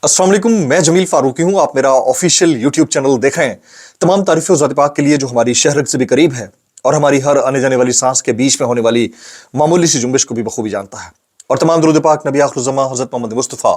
अस्सलाम वालेकुम, मैं जमील फारूकी हूं। आप मेरा ऑफिशियल यूट्यूब चैनल देखें। तमाम तारीफ़ ज़ात पाक के लिए जो हमारी शहरत से भी करीब है और हमारी हर आने जाने वाली सांस के बीच में होने वाली मामूली सी जुम्बिश को भी बखूबी जानता है। और तमाम दुरूद पाक नबी आखिरुज़्ज़मा हज़रत मोहम्मद मुस्तफ़ा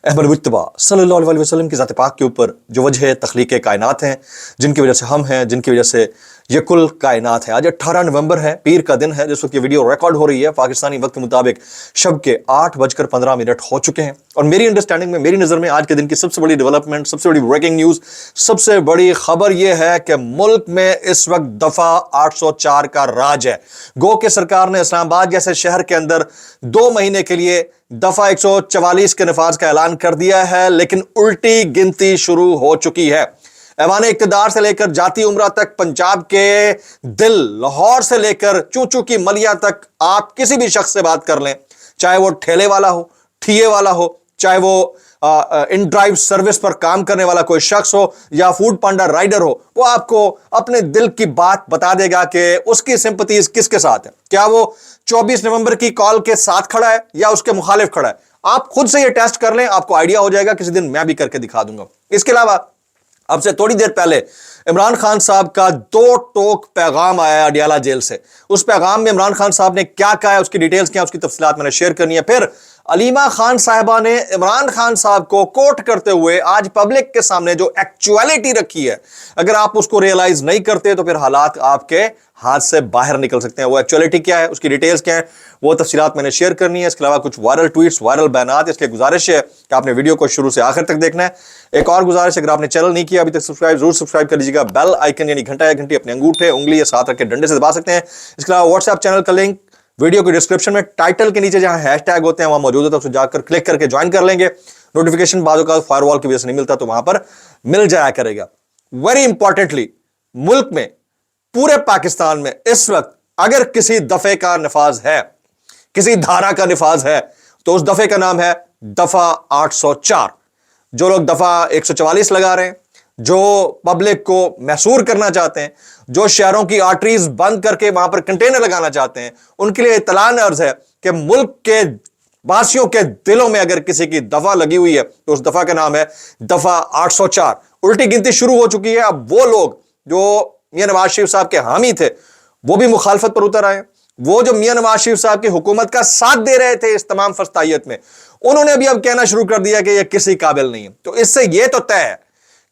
अहमद मुज्तबा सल्लल्लाहु अलैहि वसल्लम की ज़ात पाक के ऊपर जो वजह तख्लीक़ कायनात हैं, जिनकी वजह से हम हैं, जिनकी वजह से ये कुल कायनात है। आज 18 नवंबर है, पीर का दिन है। जिस वक्त ये वीडियो रिकॉर्ड हो रही है पाकिस्तानी वक्त के मुताबिक शब के 8:15 हो चुके हैं। और मेरी अंडरस्टैंडिंग में, मेरी नज़र में आज के दिन की सबसे बड़ी डेवलपमेंट, सबसे बड़ी ब्रेकिंग न्यूज़, सबसे बड़ी खबर यह है कि मुल्क में इस वक्त दफ़ा 804 का राज है। गो के सरकार ने इस्लामाबाद जैसे शहर के अंदर 2 महीने के लिए दफ़ा 144 के नफाज का ऐलान कर दिया है, लेकिन उल्टी गिनती शुरू हो चुकी है। ऐवान इक़्तिदार से लेकर जाती उम्रा तक, पंजाब के दिल लाहौर से लेकर चूचू की मलिया तक, आप किसी भी शख्स से बात कर लें, चाहे वो ठेले वाला हो, ठिये वाला हो, चाहे वो इन ड्राइव सर्विस पर काम करने वाला कोई शख्स हो या फूड पांडा राइडर हो, वो आपको अपने दिल की बात बता देगा कि उसकी सिंपैथीज किसके साथ है। क्या वो 24 नवंबर की कॉल के साथ खड़ा है या उसके मुखालिफ खड़ा है। आप खुद से ये टेस्ट कर लें, आपको आइडिया हो जाएगा। किसी दिन मैं भी करके दिखा दूंगा। इसके अलावा अब से थोड़ी देर पहले इमरान खान साहब का 2 टोक पैगाम आया है अडियाला जेल से। उस पैगाम में इमरान खान साहब ने क्या कहा है, उसकी डिटेल्स क्या है, उसकी तफसीलात मैंने शेयर करनी है। फिर अलीमा खान साहिबा ने इमरान खान साहब को कोट करते हुए आज पब्लिक के सामने जो एक्चुअलिटी रखी है, अगर आप उसको रियलाइज नहीं करते तो फिर हालात आपके हाथ से बाहर निकल सकते हैं। वो एक्चुअलिटी क्या है, उसकी डिटेल्स क्या है, वो तफसीलात मैंने शेयर करनी है। इसके अलावा कुछ वायरल ट्वीट्स, वायरल बयानात, इसलिए गुजारिश है कि आपने वीडियो को शुरू से आखिर तक देखना है। एक और गुजारिश, अगर आपने चैनल नहीं किया अभी तक सब्सक्राइब जरूर सब्सक्राइब कर लीजिएगा। बेल आइकन यानी घंटा या घंटी अपने अंगूठे, उंगली या साथ रख के डंडे से दबा सकते हैं। इसके अलावा व्हाट्सएप चैनल का लिंक वीडियो के डिस्क्रिप्शन में टाइटल के नीचे जहां हैशटैग होते हैं वहां मौजूद है, तो उसे जाकर क्लिक करके ज्वाइन कर लेंगे। नोटिफिकेशन बाजू का फायरवॉल की वजह से नहीं मिलता तो वहां पर मिल जाया करेगा। वेरी इंपॉर्टेंटली, मुल्क में, पूरे पाकिस्तान में इस वक्त अगर किसी दफे का नफाज है, किसी धारा का नफाज है, तो उस दफे का नाम है दफा 804। जो लोग दफा 144 लगा रहे हैं, जो पब्लिक को मैसूर करना चाहते हैं, जो शहरों की आर्टरीज बंद करके वहां पर कंटेनर लगाना चाहते हैं, उनके लिए इत्तलान अर्ज है कि मुल्क के वासियों के दिलों में अगर किसी की दफा लगी हुई है तो उस दफा का नाम है दफा 804। उल्टी गिनती शुरू हो चुकी है। अब वो लोग जो मियां नवाज शरीफ साहब के हामी थे वो भी मुखालफत पर उतर आए। वो जो मियां नवाज शरीफ साहब की हुकूमत का साथ दे रहे थे इस तमाम फस्तायत में, उन्होंने भी अब कहना शुरू कर दिया कि यह किसी काबिल नहीं है। तो इससे यह तो तय है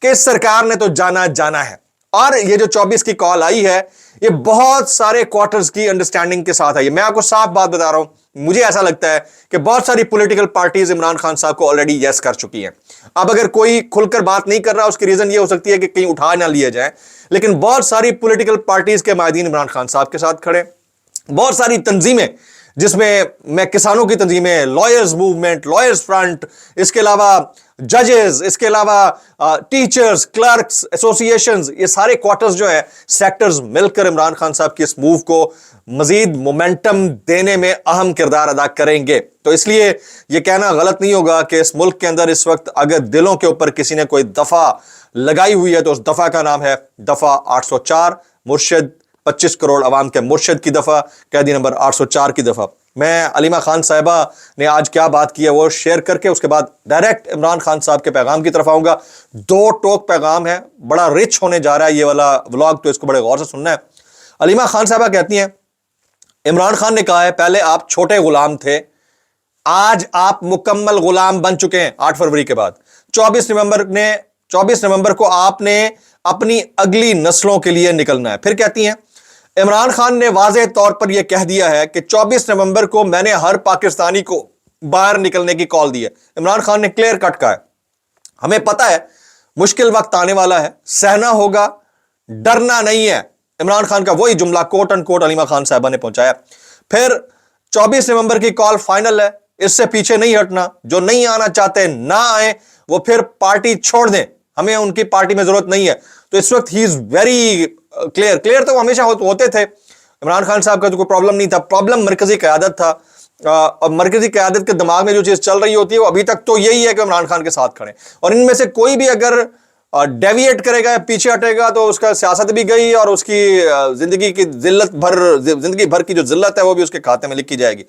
कि इस सरकार ने तो जाना है। और ये जो 24 की कॉल आई है, ये बहुत सारे क्वार्टर्स की अंडरस्टैंडिंग के साथ आई है। मैं आपको साफ बात बता रहा हूं, मुझे ऐसा लगता है कि बहुत सारी पॉलिटिकल पार्टीज इमरान खान साहब को ऑलरेडी यस कर चुकी हैं। अब अगर कोई खुलकर बात नहीं कर रहा, उसकी रीजन ये हो सकती है कि कहीं उठा ना लिए जाए, लेकिन बहुत सारी पॉलिटिकल पार्टीज के मायदीन इमरान खान साहब के साथ खड़े। बहुत सारी तंजीमें, जिसमें मैं किसानों की तंजीमें, लॉयर्स मूवमेंट, लॉयर्स फ्रंट, इसके अलावा जजेस, इसके अलावा टीचर्स, क्लर्क्स एसोसिएशंस, ये सारे क्वार्टर्स जो है, सेक्टर्स मिलकर इमरान खान साहब की इस मूव को मजीद मोमेंटम देने में अहम किरदार अदा करेंगे। तो इसलिए यह कहना गलत नहीं होगा कि इस मुल्क के अंदर इस वक्त अगर दिलों के ऊपर किसी ने कोई दफा लगाई हुई है तो उस दफा का नाम है दफा 804। मुर्शिद 25 करोड़ अवाम के मुर्शिद की दफा, कैदी नंबर 804 की दफा। मैं अलीमा खान साहिबा ने आज क्या बात की है वो शेयर करके उसके बाद डायरेक्ट इमरान खान साहब के पैगाम की तरफ आऊंगा। 2 टोक पैगाम है, बड़ा रिच होने जा रहा है ये वाला व्लॉग, तो इसको बड़े गौर से सुनना है। अलीमा खान साहिबा कहती हैं, इमरान खान ने कहा है पहले आप छोटे गुलाम थे, आज आप मुकम्मल गुलाम बन चुके हैं। 8 फरवरी के बाद 24 नवंबर को आपने अपनी अगली नस्लों के लिए निकलना है। फिर कहती हैं, इमरान खान ने वाज़ेह तौर पर यह कह दिया है कि 24 नवंबर को मैंने हर पाकिस्तानी को बाहर निकलने की कॉल दी है। इमरान खान ने क्लियर कट कहा है, हमें पता है मुश्किल वक्त आने वाला है, सहना होगा, डरना नहीं है। इमरान खान का वही जुमला quote and quote Aleema Khan साहबा ने पहुंचाया। फिर 24 नवंबर की कॉल फाइनल है, इससे पीछे नहीं हटना। जो नहीं आना चाहते ना आए, वो फिर पार्टी छोड़ दें, हमें उनकी पार्टी में जरूरत नहीं है। तो इस वक्त ही इज वेरी क्लियर तो हमेशा होते थे। इमरान खान साहब का तो कोई प्रॉब्लम नहीं था, प्रॉब्लम मरकजी क़यादत था। और मरकजी क़यादत के दिमाग में जो चीज चल रही होती है वो अभी तक तो यही है कि इमरान खान के साथ खड़े। और इनमें से कोई भी अगर डेविएट करेगा, पीछे हटेगा तो उसका सियासत भी गई और उसकी जिंदगी भर की जो जिल्लत है वो भी उसके खाते में लिखी जाएगी।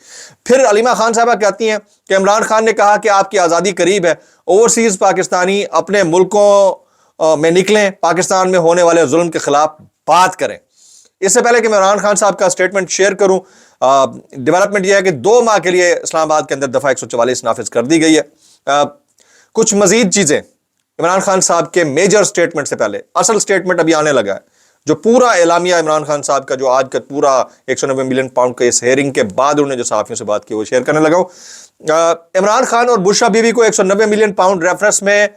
फिर अलीमा खान साहबा कहती हैं कि इमरान खान ने कहा कि आपकी आज़ादी करीब है, ओवरसीज पाकिस्तानी अपने मुल्कों में निकलें, पाकिस्तान में होने वाले जुल्म के खिलाफ बात करें। इससे पहले कि मैं इमरान खान साहब का स्टेटमेंट शेयर करूं, डेवलपमेंट यह है कि 2 माह के लिए इस्लामाबाद के अंदर दफा 144 नाफिज कर दी गई है। कुछ मजीद चीजें इमरान खान साहब के मेजर स्टेटमेंट से पहले, असल स्टेटमेंट अभी आने लगा है, जो पूरा एलामिया इमरान खान साहब का जो आज का पूरा 190 मिलियन पाउंड के इस हेयरिंग के बाद उन्होंने जो सहाफियों से बात की वो शेयर करने लगा हूं। इमरान खान और बुशरा बीबी को 190 मिलियन पाउंड रेफरेंस में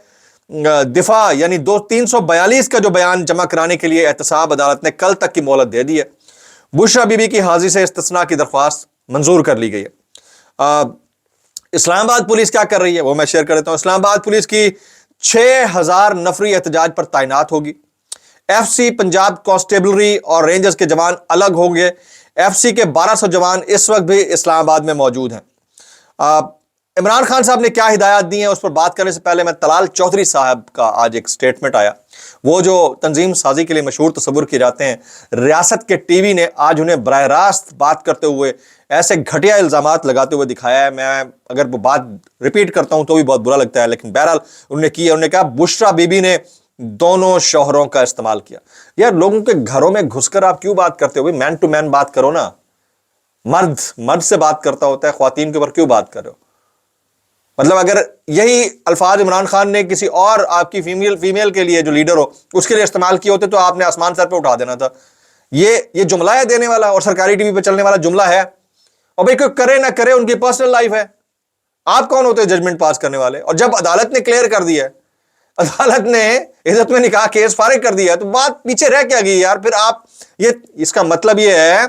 दिफा यानी 342 का जो बयान जमा कराने के लिए एहतसाब अदालत ने कल तक की मोहलत दे दी है। बुशरा बीबी की हाजिरी से इस्तिस्ना की दरख्वास्त मंजूर कर ली गई है। इस्लामाबाद पुलिस क्या कर रही है वो मैं शेयर कर देता हूं। इस्लामाबाद पुलिस की 6000 नफरी एहतजाज पर तैनात होगी। एफसी पंजाब कांस्टेबलरी और रेंजर्स के जवान अलग होंगे। एफसी के 1200 जवान इस वक्त भी इस्लामाबाद में मौजूद हैं। इमरान खान साहब ने क्या हिदायत दी हैं उस पर बात करने से पहले मैं तलाल चौधरी साहब का आज एक स्टेटमेंट आया, वो जो तंजीम साजी के लिए मशहूर तस्वुर किए जाते हैं, रियासत के टीवी ने आज उन्हें बराह रास्त बात करते हुए ऐसे घटिया इल्जामात लगाते हुए दिखाया है। मैं अगर वो बात रिपीट करता हूं तो भी बहुत बुरा लगता है, लेकिन बहरहाल उन्होंने कहा बुशरा बीबी ने दोनों शौहरों का इस्तेमाल किया। यार लोगों के घरों में घुसकर आप क्यों बात करते हो? मैन टू मैन बात करो ना। मर्द से बात करता होता है, ख्वातीन के ऊपर क्यों बात कर रहे हो? मतलब अगर यही अल्फाज इमरान खान ने किसी और आपकी फीमेल के लिए जो लीडर हो उसके लिए इस्तेमाल किए होते तो आपने आसमान सर पे उठा देना था। ये जुमला है देने वाला और सरकारी टीवी पे चलने वाला जुमला है। और भाई कोई करे ना करे उनकी पर्सनल लाइफ है, आप कौन होते हैं जजमेंट पास करने वाले? और जब अदालत ने क्लियर कर दिया है, अदालत ने इज्जत में निकाह केस फारिग कर दिया है, तो बात पीछे रह क्या गई यार? फिर आप इसका मतलब ये है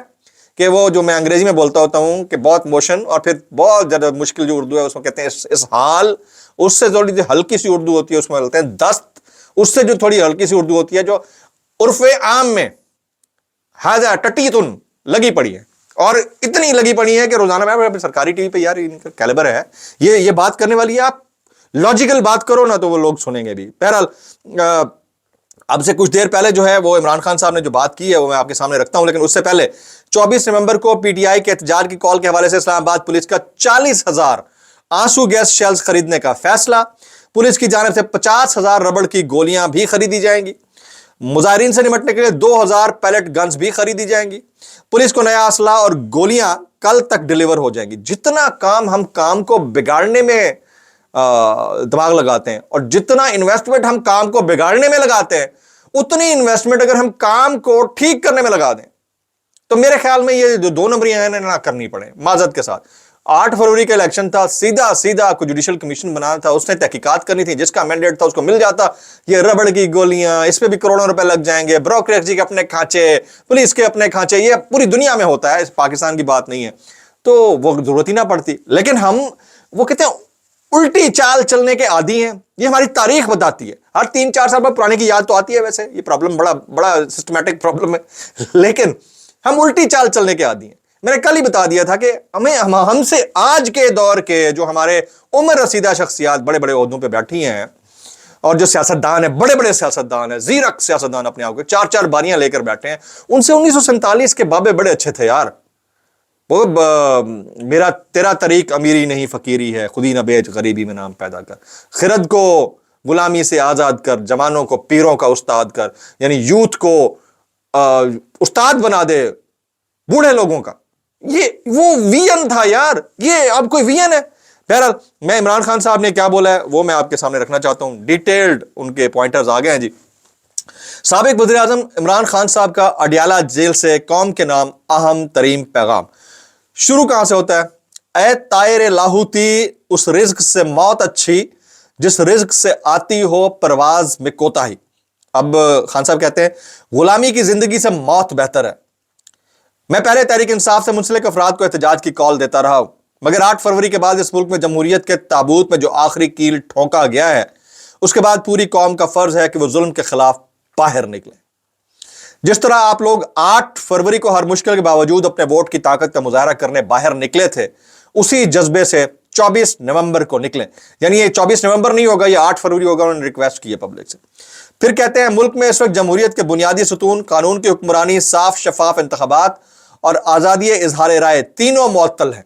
कि वो जो मैं अंग्रेजी में बोलता होता हूं कि बहुत मोशन और फिर बहुत ज्यादा मुश्किल जो उर्दू है उसमें कहते हैं इस हाल, उससे थोड़ी सी हल्की सी उर्दू होती है उसमें बोलते हैं दस्त, उससे जो थोड़ी हल्की सी उर्दू होती है जो उर्फे आम में हाजा टटीतुन लगी पड़ी है। और इतनी लगी पड़ी है कि रोजाना मैं सरकारी टीवी पे यार इनका कैलिबर है, ये बात करने वाली है, आप लॉजिकल बात करो ना तो वो लोग सुनेंगे भी। बहरहाल अब से कुछ देर पहले जो है वो इमरान खान साहब ने जो बात की है वो मैं आपके सामने रखता हूं, लेकिन उससे पहले 24 नवंबर को पीटीआई के एहतजाज की कॉल के हवाले से इस्लामाबाद पुलिस का 40,000 आंसू गैस शेल्स खरीदने का फैसला। पुलिस की जानिब से 50,000 रबड़ की गोलियां भी खरीदी जाएंगी। मुजाहिरीन से निपटने के लिए 2000 पैलेट गन्स भी खरीदी जाएंगी। पुलिस को नया असला और गोलियां कल तक डिलीवर हो जाएंगी। जितना काम हम काम को बिगाड़ने में दिमाग लगाते हैं और जितना इन्वेस्टमेंट हम काम को बिगाड़ने में लगाते हैं, उतनी इन्वेस्टमेंट अगर हम काम को ठीक करने में लगा दें तो मेरे ख्याल में ये जो 2 नंबरियां हैं ना करनी पड़े माजरत के साथ। 8 फरवरी का इलेक्शन था, सीधा को जुडिशल कमीशन बनाना था, उसने तहकीकात करनी थी, जिसका मैंडेट था उसको मिल जाता। ये रबड़ की गोलियां, इस पे भी करोड़ों रुपए लग जाएंगे, ब्रोकरेजी के अपने खांचे, पुलिस के अपने खांचे, ये पूरी दुनिया में होता है, इस पाकिस्तान की बात नहीं है, तो वो जरूरत ही ना पड़ती। लेकिन हम वो कहते हैं उल्टी चाल चलने के आदी हैं। ये हमारी तारीख बताती है। हर 3-4 साल बाद पुराने की याद तो आती है, वैसे ये प्रॉब्लम बड़ा सिस्टमैटिक प्रॉब्लम है, लेकिन हम उल्टी चाल चलने के आदी हैं। मैंने कल ही बता दिया था कि हमसे आज के दौर के जो हमारे उम्र रसीदा शख्सियात बड़े बड़े ओहदों पे बैठी हैं और जो सियासतदान है, बड़े बड़े सियासतदान है, जीरक सियासतदान अपने आप को 4-4 बारियां लेकर बैठे हैं, उनसे 1947 के बाबे बड़े अच्छे थे यार। वो मेरा तेरा तरीक अमीरी नहीं फकीरी है, खुदी न बेच गरीबी में नाम पैदा कर, खिरद को गुलामी से आजाद कर, जवानों को पीरों का उस्ताद कर, यानी यूथ को उस्ताद बना दे बूढ़े लोगों का। ये वो वियन था यार, ये अब कोई वियन है? बहरहाल मैं इमरान खान साहब ने क्या बोला है वो मैं आपके सामने रखना चाहता हूं। डिटेल्ड उनके पॉइंटर्स आ गए हैं जी। साबिक वज़ीर आज़म इमरान खान साहब का अडियाला जेल से कौम के नाम अहम तरीन पैगाम शुरू कहां से होता है? ऐ तायर लाहूती, उस रिज्क से मौत अच्छी जिस रिज्क से आती हो परवाज में कोताही। अब खान साहब कहते हैं गुलामी की जिंदगी से मौत बेहतर है। मैं पहले तहरीक इंसाफ से मुंसलिक अफराद को एहतजाज की कॉल देता रहा हूं, मगर 8 फरवरी के बाद इस मुल्क में जमहूरियत के ताबूत में जो आखिरी कील ठोंका गया है, उसके बाद पूरी कौम का फर्ज है कि वो जुल्म के खिलाफ बाहर निकले। जिस तरह आप लोग 8 फरवरी को हर मुश्किल के बावजूद अपने वोट की ताकत का मुजाहरा करने बाहर निकले थे, उसी जज्बे से 24 नवंबर को निकले। यानी ये 24 नवंबर नहीं होगा, ये 8 फरवरी होगा। उन्होंने रिक्वेस्ट की है पब्लिक से। फिर कहते हैं मुल्क में इस वक्त जमहूरियत के बुनियादी सुतून कानून की हुक्मरानी, साफ शफाफ इंतखाबात और आज़ादी इजहार राय तीनों मुअत्तल हैं।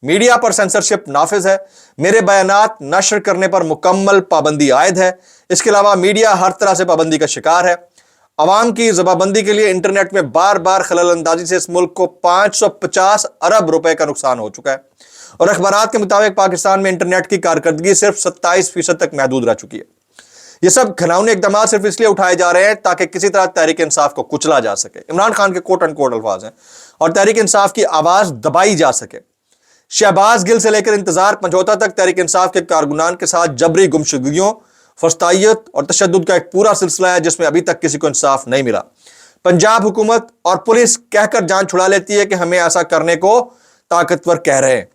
मीडिया पर सेंसरशिप नाफिज है। मेरे बयानात नशर करने पर मुकम्मल पाबंदी आयद है। इसके अलावा मीडिया हर तरह से पाबंदी का शिकार है। अवाम की जबाबंदी के लिए इंटरनेट में बार बार खलल अंदाजी से इस मुल्क को 550 अरब रुपए का नुकसान हो चुका है और अखबारात के मुताबिक पाकिस्तान में इंटरनेट की कारकर्दगी सिर्फ 27% तक महदूद रह चुकी है। ये सब घिनौने इकदाम सिर्फ इसलिए उठाए जा रहे हैं ताकि किसी तरह तहरीक इंसाफ को कुचला जा सके। इमरान खान के कोट अनकोट अल्फाज हैं, और तहरीक इंसाफ की आवाज दबाई जा सके। शहबाज गिल से लेकर इंतजार पंजौता तक तहरीक इंसाफ के कारकुनान के साथ जबरी गुमशुदगियों, फस्तायत और तशद्दुद का एक पूरा सिलसिला है जिसमें अभी तक किसी को इंसाफ नहीं मिला। पंजाब हुकूमत और पुलिस कहकर जान छुड़ा लेती है कि हमें ऐसा करने को ताकतवर कह रहे हैं।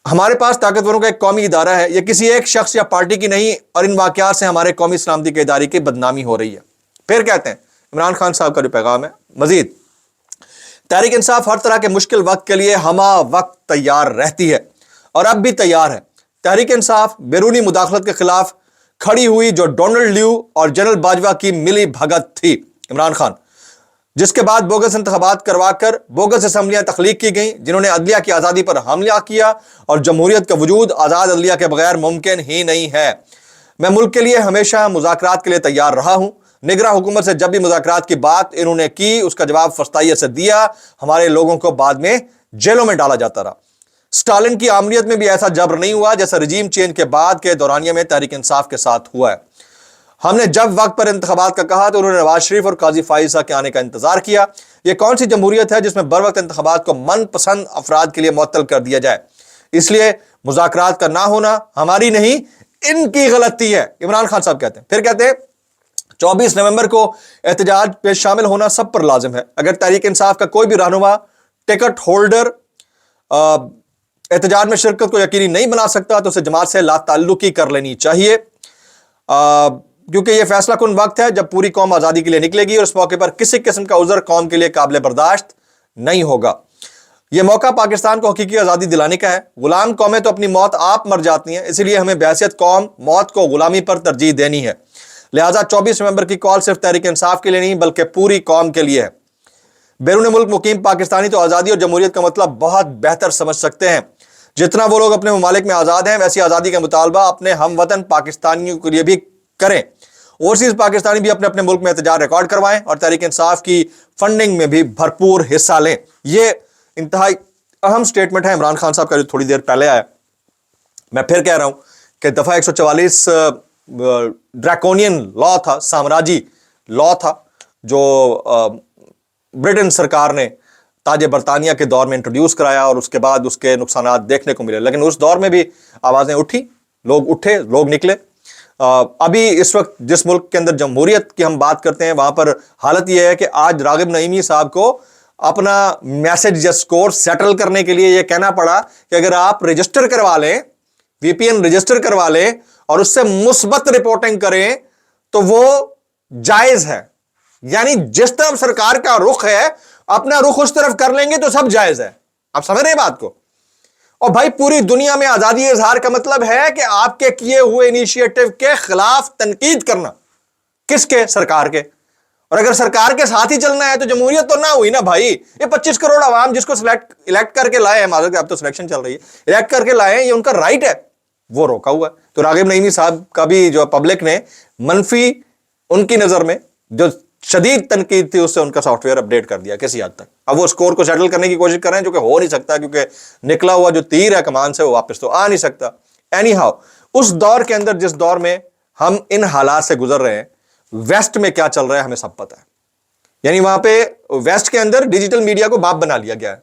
हमारे पास ताकतवरों का एक कौमी इदारा है, यह किसी एक शख्स या पार्टी की नहीं, और इन वाकयात से हमारे कौमी सलामती के इदारे की बदनामी हो रही है। फिर कहते हैं इमरान खान साहब का जो पैगाम है, मजीद तहरीक इंसाफ हर तरह के मुश्किल वक्त के लिए हमा वक्त तैयार रहती है और अब भी तैयार है। तहरीक इंसाफ बैरूनी मुदाखलत के खिलाफ खड़ी हुई जो डोनाल्ड ल्यू और जनरल बाजवा की मिली भगत थी। इमरान खान, जिसके बाद बोगस इंतखाबात करवाकर बोगस असम्बलियां तख्लीक की गई, जिन्होंने अदलिया की आज़ादी पर हमला किया, और जमहूरियत का वजूद आज़ाद अदलिया के बगैर मुमकिन ही नहीं है। मैं मुल्क के लिए हमेशा मुज़ाकरात के लिए तैयार रहा हूं। निगरां हुकूमत से जब भी मुज़ाकरात की बात इन्होंने की, उसका जवाब फस्तायत से दिया। हमारे लोगों को बाद में जेलों में डाला जाता रहा। स्टालिन की आमरीत में भी ऐसा जबर नहीं हुआ जैसा रजीम चेंज के बाद के दौरानिया में तहरीक इंसाफ के साथ हुआ है। हमने जब वक्त पर इंतखाबात का कहा तो उन्होंने नवाज शरीफ और काजी फाइजा के आने का इंतजार किया। यह कौन सी जमहूरियत है जिसमें बर वक्त इंतखाबात को मनपसंद अफराद के लिए मुअत्तल कर दिया जाए। इसलिए मुज़ाकरात का ना होना हमारी नहीं, इनकी गलती है, इमरान खान साहब कहते हैं। फिर कहते हैं 24 नवंबर को एहतजाज में शामिल होना सब पर लाजिम है। अगर तहरीक इंसाफ का कोई भी रहनुमा, टिकट होल्डर एहतजाज में शिरकत को यकीनी नहीं बना सकता तो उसे जमात से लाताल्लुकी कर लेनी चाहिए, क्योंकि यह फैसला कुन वक्त है जब पूरी कौम आज़ादी के लिए निकलेगी और इस मौके पर किसी किस्म का उज़र कौम के लिए काबिल बर्दाश्त नहीं होगा। यह मौका पाकिस्तान को हकीकी आज़ादी दिलाने का है। गुलाम कौमें तो अपनी मौत आप मर जाती हैं, इसलिए हमें बहैसियत कौम मौत को गुलामी पर तरजीह देनी है। लिहाजा 24 नवंबर की कॉल सिर्फ तहरीक इंसाफ के लिए नहीं बल्कि पूरी कौम के लिए है। बैरून मुल्क मुकीम पाकिस्तानी तो आज़ादी और जमहूरियत का मतलब बहुत बेहतर समझ सकते हैं। जितना वो लोग अपने ममालिक में आज़ाद हैं, वैसी आज़ादी का मुतालबा अपने हम वतन पाकिस्तानियों के लिए भी करें। ओवरसीज पाकिस्तानी भी अपने अपने मुल्क में एहतजाज रिकॉर्ड करवाएं और तहरीक इंसाफ की फंडिंग में भी भरपूर हिस्सा लें। यह इंतहाई अहम स्टेटमेंट है इमरान खान साहब का, जो थोड़ी देर पहले आया। मैं फिर कह रहा हूं कि दफा 144 ड्रैकोनियन लॉ था, साम्राज्य लॉ था, जो ब्रिटेन सरकार ने ताजे बरतानिया के दौर में इंट्रोड्यूस कराया और उसके बाद उसके नुकसानात देखने को मिले। लेकिन उस दौर में भी आवाज़ें उठी, लोग उठे, लोग निकले। अभी इस वक्त जिस मुल्क के अंदर जमहूरियत की हम बात करते हैं, वहां पर हालत यह है कि आज रागिब नईमी साहब को अपना मैसेज या स्कोर सेटल करने के लिए यह कहना पड़ा कि अगर आप रजिस्टर करवा लें, वीपीएन रजिस्टर करवा लें और उससे मुस्बत रिपोर्टिंग करें तो वो जायज है। यानी जिस तरफ सरकार का रुख है, अपना रुख उस तरफ कर लेंगे तो सब जायज है। आप समझ रहे हैं बात को? और भाई पूरी दुनिया में आजादी इजहार का मतलब है कि आपके किए हुए इनिशिएटिव के खिलाफ तनकीद करना। किसके? सरकार के। और अगर सरकार के साथ ही चलना है तो जमहूरियत तो ना हुई ना भाई। ये 25 करोड़ आवाम जिसको इलेक्ट करके लाए हैं, माजूद अब तो सिलेक्शन चल रही है, इलेक्ट करके लाए हैं, ये उनका राइट है, वो रोका हुआ है। तो रागिब नईमी साहब का भी जो पब्लिक ने मनफी उनकी नजर में जो शदीद तनकीद थी, उससे उनका सॉफ्टवेयर अपडेट कर दिया किसी हद तक। अब वो स्कोर को सेटल करने की कोशिश कर रहे हैं, जो कि हो नहीं सकता, क्योंकि निकला हुआ जो तीर है कमान से वो वापस तो आ नहीं सकता। एनी हाउ, उस दौर के अंदर जिस दौर में हम इन हालात से गुजर रहे हैं, वेस्ट में क्या चल रहा है हमें सब पता है। यानी वहां पे वेस्ट के अंदर डिजिटल मीडिया को बाप बना लिया गया है।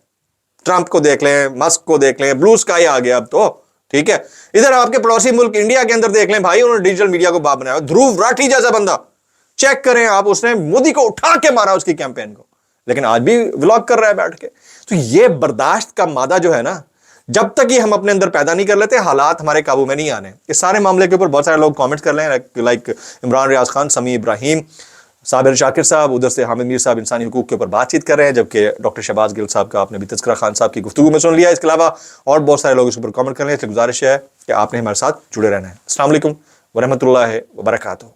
ट्रंप को देख लें, मस्क को देख लें, ब्लू स्काई आ गया अब तो, ठीक है। इधर आपके पड़ोसी मुल्क इंडिया के अंदर देख लें भाई, उन्होंने डिजिटल मीडिया को बाप बनाया। ध्रुव राठी जैसा बंदा, चेक करें आप, उसने मोदी को उठा के मारा उसकी कैंपेन को, लेकिन आज भी व्लॉग कर रहा है बैठ के। तो ये बर्दाश्त का मादा जो है ना, जब तक ये हम अपने अंदर पैदा नहीं कर लेते, हालात हमारे काबू में नहीं आने। इस सारे मामले के ऊपर बहुत सारे लोग कमेंट्स कर रहे हैं, लाइक इमरान रियाज खान, समी इब्राहिम, साबिर शाकिर साहब, उधर से हामिद मीर साहब इंसानी हुकूक के ऊपर बातचीत कर रहे हैं, जबकि डॉक्टर शहबाज गिल साहब का आपने भी तज़किरा खान साहब की गुफ्तगू में सुन लिया। इसके अलावा और बहुत सारे लोग इस ऊपर कमेंट कर रहे हैं, इसलिए गुजारिश है कि आपने हमारे साथ जुड़े रहना है। अस्सलाम वालेकुम व रहमतुल्लाहि व बरकातुहू।